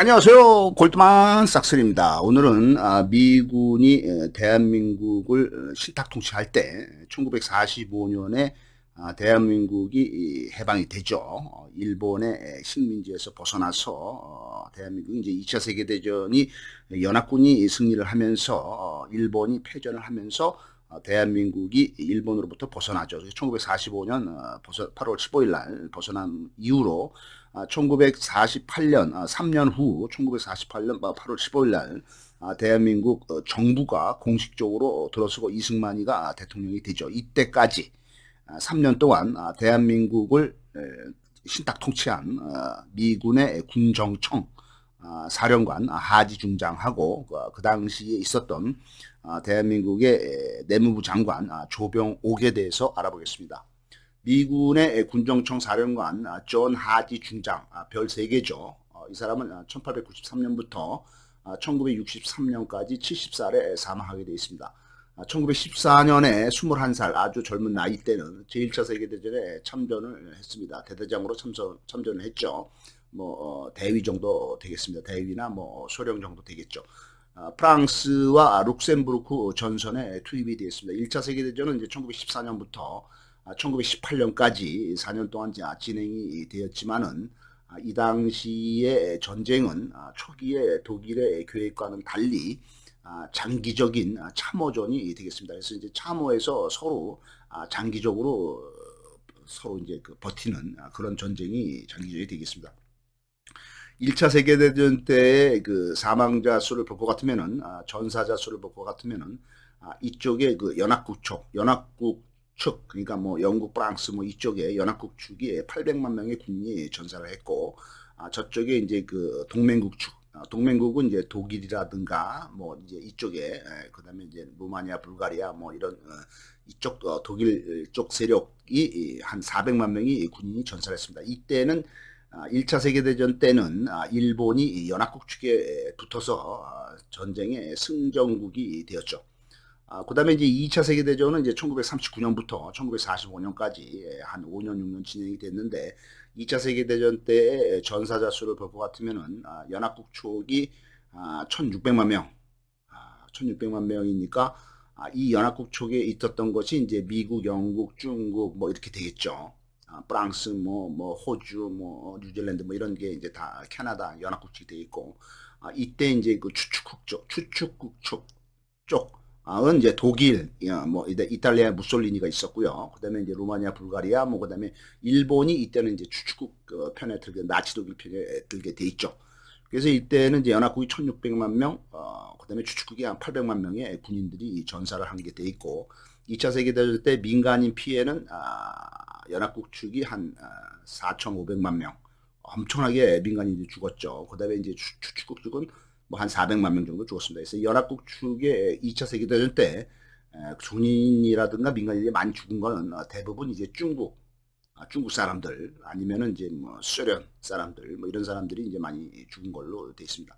안녕하세요. 골드만 삭스입니다. 오늘은 미군이 대한민국을 실탁 통치할 때 1945년에 대한민국이 해방이 되죠. 일본의 식민지에서 벗어나서 대한민국이 이제 2차 세계대전이 연합군이 승리를 하면서 일본이 패전을 하면서 대한민국이 일본으로부터 벗어나죠. 1945년 8월 15일 날 벗어난 이후로 1948년 3년 후 1948년 8월 15일 날 대한민국 정부가 공식적으로 들어서고 이승만이가 대통령이 되죠. 이때까지 3년 동안 대한민국을 신탁 통치한 미군의 군정청 사령관 하지 중장하고 그 당시에 있었던 대한민국의 내무부 장관 조병옥에 대해서 알아보겠습니다. 미군의 군정청 사령관 존 하지 중장, 별 3개죠. 이 사람은 1893년부터 1963년까지 70살에 사망하게 되어 있습니다. 1914년에 21살 아주 젊은 나이 때는 제1차 세계대전에 참전을 했습니다. 대대장으로 참전을 했죠. 대위 정도 되겠습니다. 대위나 소령 정도 되겠죠. 프랑스와 룩셈부르크 전선에 투입이 되었습니다. 1차 세계대전은 이제 1914년부터 1918년까지 4년 동안 진행이 되었지만은 이 당시의 전쟁은 초기에 독일의 계획과는 달리 장기적인 참호전이 되겠습니다. 그래서 이제 참호에서 서로 장기적으로 서로 이제 버티는 그런 전쟁이 장기적이 되겠습니다. 1차 세계대전 때의 그 사망자 수를 볼 것 같으면은 전사자 수를 볼 것 같으면은 이쪽에 그 연합국 측 그러니까 영국, 프랑스 이쪽에 연합국 축이 800만 명의 군인이 전사를 했고 저쪽에 이제 그 동맹국 축 동맹국은 이제 독일이라든가 이제 이쪽에 그다음에 이제 루마니아, 불가리아 이런 이쪽 독일 쪽 세력이 한 400만 명이 군인이 전사를 했습니다. 이때는 1차 세계대전 때는 일본이 연합국 측에 붙어서 전쟁의 승전국이 되었죠. 그 다음에 이제 2차 세계대전은 이제 1939년부터 1945년까지 한 5년, 6년 진행이 됐는데 2차 세계대전 때 전사자 수를 볼 것 같으면은 연합국 측이 1600만 명, 1600만 명이니까 이 연합국 측에 있었던 것이 이제 미국, 영국, 중국 이렇게 되겠죠. 프랑스, 호주, 뉴질랜드 이런 게 이제 다 캐나다 연합국이 돼 있고 이때 이제 그 추축국 쪽은 이제 독일, 이탈리아 무솔리니가 있었고요. 그다음에 이제 루마니아, 불가리아, 그다음에 일본이 이때는 이제 추축국 편에 들게 나치 독일 편에 들게 돼 있죠. 그래서 이때는 이제 연합국이 1600만 명, 그다음에 추축국이 한 800만 명의 군인들이 전사를 한 게 돼 있고 2차 세계대전 때 민간인 피해는 연합국 측이 한 4,500만 명, 엄청나게 민간인들이 죽었죠. 그다음에 이제 추축국 측은 한 400만 명 정도 죽었습니다. 그래서 연합국 측의 2차 세계대전 때 군인이라든가 민간인이 많이 죽은 거는 대부분 이제 중국 사람들 아니면은 이제 소련 사람들 이런 사람들이 이제 많이 죽은 걸로 되어 있습니다.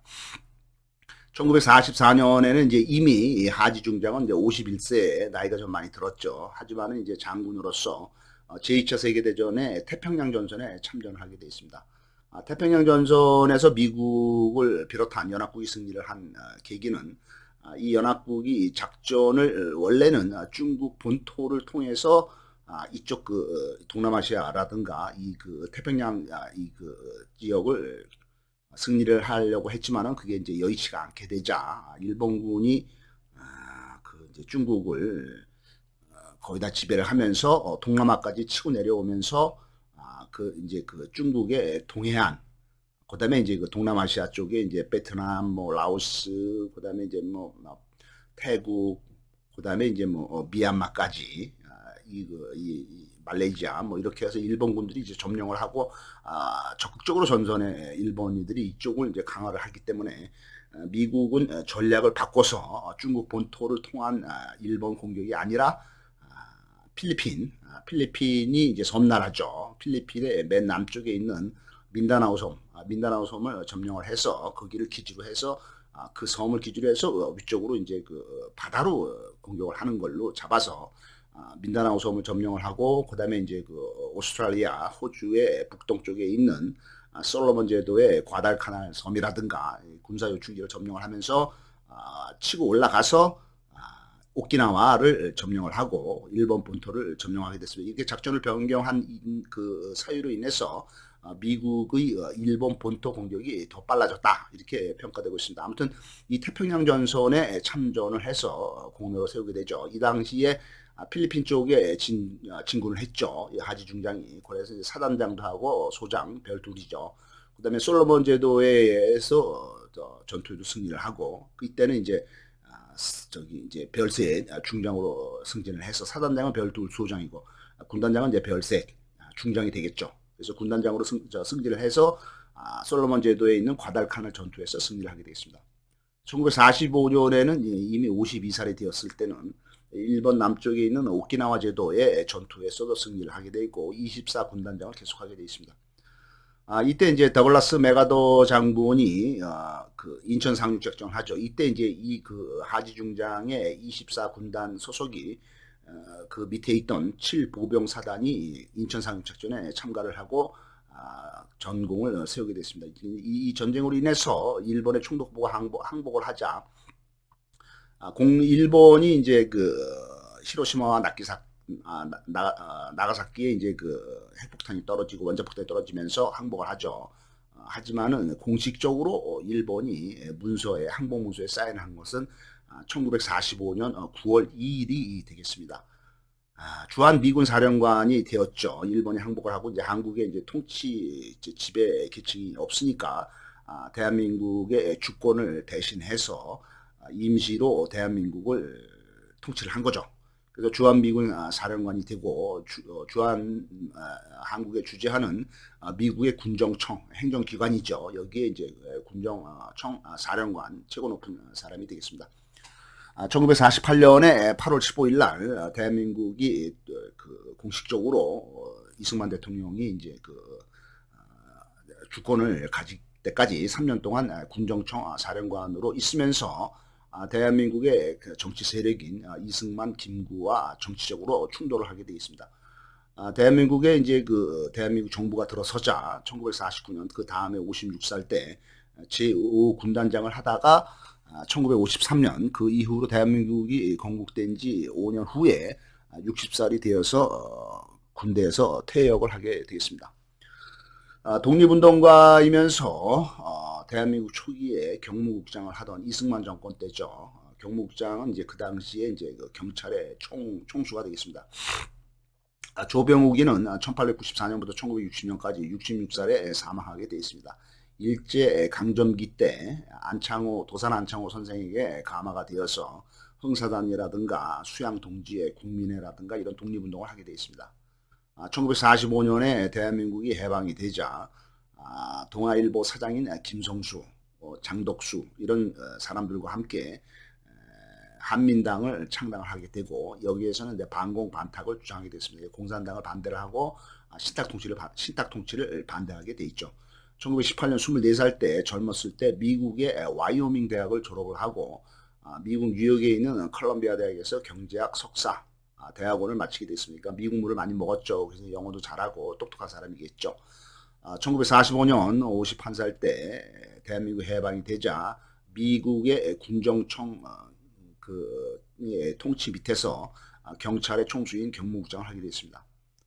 1944년에는 이제 이미 하지 중장은 이제 51세 나이가 좀 많이 들었죠. 하지만은 이제 장군으로서 제2차 세계대전에 태평양 전선에 참전을 하게 되어 있습니다. 태평양 전선에서 미국을 비롯한 연합국이 승리를 한 계기는 이 연합국이 작전을 원래는 중국 본토를 통해서 이쪽 그 동남아시아라든가 이 그 태평양 이 그 지역을 승리를 하려고 했지만은 그게 이제 여의치가 않게 되자 일본군이 그 이제 중국을 거의 다 지배를 하면서 동남아까지 치고 내려오면서 그 이제 그 중국의 동해안 그다음에 이제 그 동남아시아 쪽에 이제 베트남 라오스 그다음에 이제 태국 그다음에 이제 미얀마까지 이 말레이시아 이렇게 해서 일본군들이 이제 점령을 하고 적극적으로 전선에 일본인들이 이쪽을 이제 강화를 하기 때문에 미국은 전략을 바꿔서 중국 본토를 통한 일본 공격이 아니라 필리핀이 이제 섬나라죠. 필리핀의 맨 남쪽에 있는 민다나오 섬을 점령을 해서 거기를 기지로 해서 그 섬을 기지로 해서 위쪽으로 이제 그 바다로 공격을 하는 걸로 잡아서 민다나오 섬을 점령을 하고 그다음에 이제 그 오스트랄리아, 호주의 북동쪽에 있는 솔로몬 제도의 과달카날 섬이라든가 군사 요충지를 점령을 하면서 치고 올라가서 오키나와를 점령을 하고 일본 본토를 점령하게 됐습니다. 이렇게 작전을 변경한 그 사유로 인해서 미국의 일본 본토 공격이 더 빨라졌다 이렇게 평가되고 있습니다. 아무튼 이 태평양 전선에 참전을 해서 공로를 세우게 되죠. 이 당시에 필리핀 쪽에 진군을 했죠. 하지 중장이. 그래서 사단장도 하고 소장 별 둘이죠. 그 다음에 솔로몬 제도에서 전투에도 승리를 하고 이때는 이제 이제 별셋 중장으로 승진을 해서 사단장은 별둘 소장이고 군단장은 이제 별셋 중장이 되겠죠. 그래서 군단장으로 승진을 해서 솔로몬 제도에 있는 과달카날 전투에서 승리를 하게 되겠습니다. 1945년에는 이미 52살이 되었을 때는 일본 남쪽에 있는 오키나와 제도의 전투에서도 승리를 하게 되어 있고 24 군단장을 계속하게 되어 있습니다. 이때 이제 더글라스 메가더 장군이 그 인천 상륙 작전을 하죠. 이때 이제 이 그 하지 중장의 24 군단 소속이 그 밑에 있던 7보병 사단이 인천 상륙 작전에 참가를 하고 전공을 세우게 됐습니다. 이 전쟁으로 인해서 일본의 총독부가 항복을 하자 일본이 이제 그 히로시마와 나가사키에 이제 그 핵폭탄이 떨어지고 원자폭탄이 떨어지면서 항복을 하죠. 하지만은 공식적으로 일본이 문서에 항복 문서에 사인한 것은 1945년 9월 2일이 되겠습니다. 주한 미군 사령관이 되었죠. 일본이 항복을 하고 이제 한국에 이제 통치 지배 계층이 없으니까 대한민국의 주권을 대신해서 임시로 대한민국을 통치를 한 거죠. 그래서 주한미군 사령관이 되고 한국에 주재하는 미국의 군정청 행정기관이죠. 여기에 이제 군정청 사령관 최고 높은 사람이 되겠습니다. 1948년에 8월 15일 날 대한민국이 그 공식적으로 이승만 대통령이 이제 그 주권을 가질 때까지 3년 동안 군정청 사령관으로 있으면서 대한민국의 정치 세력인 이승만, 김구와 정치적으로 충돌을 하게 되어 있습니다. 대한민국에 이제 그 대한민국 정부가 들어서자 1949년 그 다음에 56살 때 제5 군단장을 하다가 1953년 그 이후로 대한민국이 건국된 지 5년 후에 60살이 되어서 군대에서 퇴역을 하게 되었습니다. 독립운동가이면서 대한민국 초기에 경무국장을 하던 이승만 정권 때죠. 경무국장은 이제 그 당시에 이제 그 경찰의 총수가 되겠습니다. 조병욱이는 1894년부터 1960년까지 66살에 사망하게 되어 있습니다. 일제 강점기 때 도산 안창호 선생에게 감화가 되어서 흥사단이라든가 수양동지회 국민회라든가 이런 독립운동을 하게 되어 있습니다. 1945년에 대한민국이 해방이 되자 동아일보 사장인 김성수, 장덕수 이런 사람들과 함께 한민당을 창당을 하게 되고 여기에서는 이제 반공반탁을 주장하게 됐습니다. 공산당을 반대를 하고 신탁통치를 반대하게 돼 있죠. 1918년 24살 때 젊었을 때 미국의 와이오밍 대학을 졸업을 하고 미국 뉴욕에 있는 컬럼비아 대학에서 경제학 석사 대학원을 마치게 됐습니다. 미국물을 많이 먹었죠. 그래서 영어도 잘하고 똑똑한 사람이겠죠. 1945년 51살 때 대한민국 해방이 되자 미국의 군정청 통치 밑에서 경찰의 총수인 경무국장을 하게 됐습니다.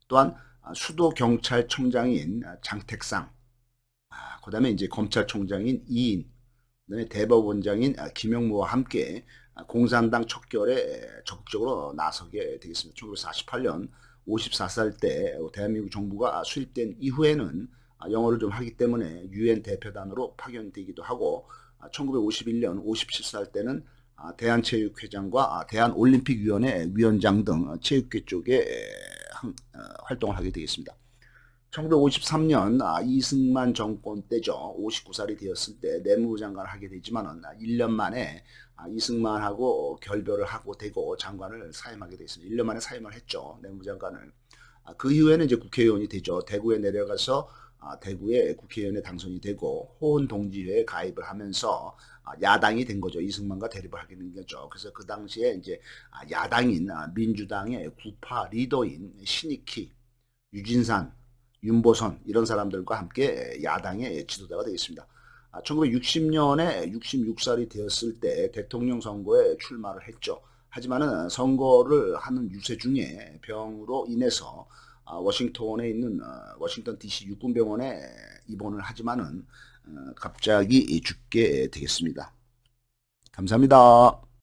또한 수도경찰청장인 장택상, 그 다음에 이제 검찰총장인 이인, 그다음에 대법원장인 김영무와 함께 공산당 척결에 적극적으로 나서게 되겠습니다. 1948년 54살 때 대한민국 정부가 수립된 이후에는 영어를 좀 하기 때문에 유엔 대표단으로 파견되기도 하고 1951년 57살 때는 대한체육회장과 대한올림픽위원회 위원장 등 체육계 쪽에 활동을 하게 되겠습니다. 1953년 이승만 정권 때죠. 59살이 되었을 때 내무부 장관을 하게 되지만 1년 만에 이승만하고 결별을 하고 되고 장관을 사임하게 되었습니다. 1년 만에 사임을 했죠. 내무부 장관을. 그 이후에는 이제 국회의원이 되죠. 대구에 내려가서 대구의 국회의원에 당선이 되고 호원동지회에 가입을 하면서 야당이 된 거죠. 이승만과 대립을 하게 된 거죠. 그래서 그 당시에 이제 야당인 민주당의 구파 리더인 신익희, 유진산, 윤보선 이런 사람들과 함께 야당의 지도자가 되겠습니다. 1960년에 66살이 되었을 때 대통령 선거에 출마를 했죠. 하지만은 선거를 하는 유세 중에 병으로 인해서 워싱턴에 있는 워싱턴 DC 육군병원에 입원을 하지만은 갑자기 죽게 되겠습니다. 감사합니다.